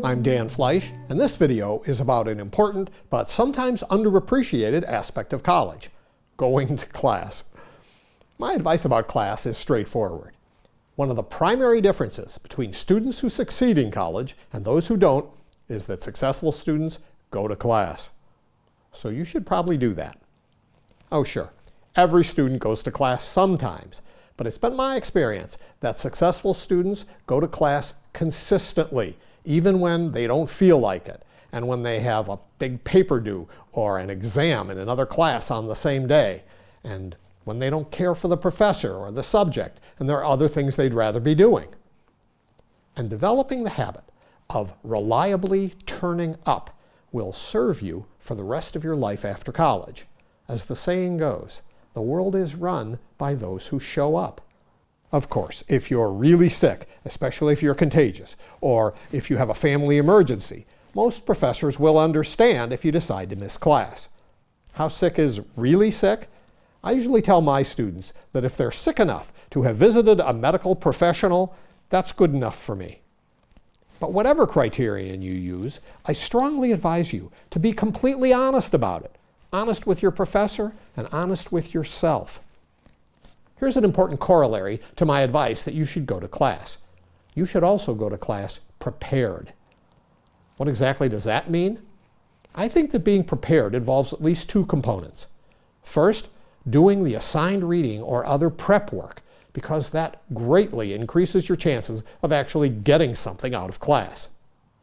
I'm Dan Fleisch, and this video is about an important but sometimes underappreciated aspect of college: going to class. My advice about class is straightforward. One of the primary differences between students who succeed in college and those who don't is that successful students go to class. So you should probably do that. Oh sure, every student goes to class sometimes, but it's been my experience that successful students go to class consistently, even when they don't feel like it, and when they have a big paper due or an exam in another class on the same day, and when they don't care for the professor or the subject, and there are other things they'd rather be doing. And developing the habit of reliably turning up will serve you for the rest of your life after college. As the saying goes, the world is run by those who show up. Of course, if you're really sick, especially if you're contagious, or if you have a family emergency, most professors will understand if you decide to miss class. How sick is really sick? I usually tell my students that if they're sick enough to have visited a medical professional, that's good enough for me. But whatever criterion you use, I strongly advise you to be completely honest about it. Honest with your professor and honest with yourself. Here's an important corollary to my advice that you should go to class. You should also go to class prepared. What exactly does that mean? I think that being prepared involves at least two components. First, doing the assigned reading or other prep work, because that greatly increases your chances of actually getting something out of class.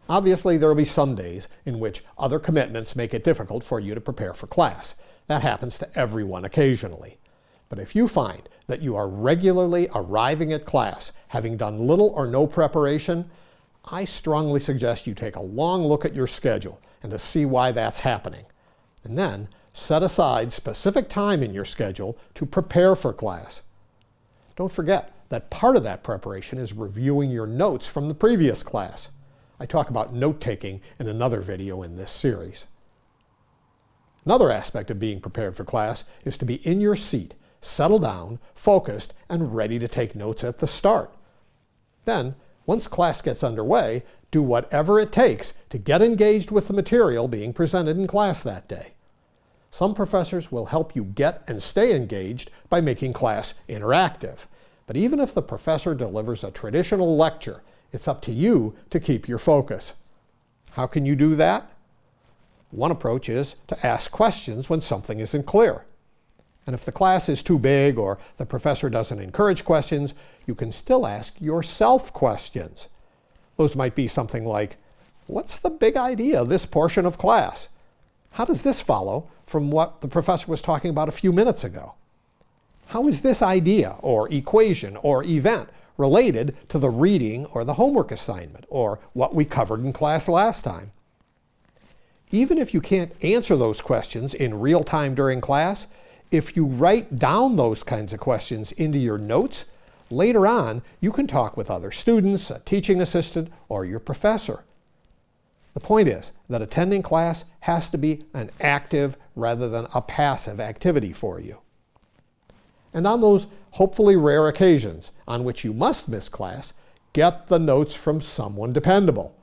Obviously, there will be some days in which other commitments make it difficult for you to prepare for class. That happens to everyone occasionally. But if you find that you are regularly arriving at class having done little or no preparation, I strongly suggest you take a long look at your schedule and to see why that's happening. And then set aside specific time in your schedule to prepare for class. Don't forget that part of that preparation is reviewing your notes from the previous class. I talk about note-taking in another video in this series. Another aspect of being prepared for class is to be in your seat, settled down, focused, and ready to take notes at the start. Then, once class gets underway, do whatever it takes to get engaged with the material being presented in class that day. Some professors will help you get and stay engaged by making class interactive. But even if the professor delivers a traditional lecture, it's up to you to keep your focus. How can you do that? One approach is to ask questions when something isn't clear. And if the class is too big or the professor doesn't encourage questions, you can still ask yourself questions. Those might be something like, what's the big idea of this portion of class? How does this follow from what the professor was talking about a few minutes ago? How is this idea or equation or event related to the reading or the homework assignment or what we covered in class last time? Even if you can't answer those questions in real time during class, if you write down those kinds of questions into your notes, later on you can talk with other students, a teaching assistant, or your professor. The point is that attending class has to be an active rather than a passive activity for you. And on those hopefully rare occasions on which you must miss class, get the notes from someone dependable.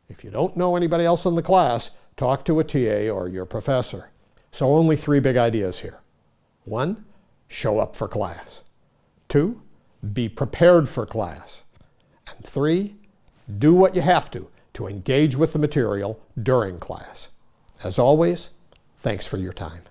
If you don't know anybody else in the class, talk to a TA or your professor. So only three big ideas here. 1, show up for class. 2, be prepared for class. And 3, do what you have to engage with the material during class. As always, thanks for your time.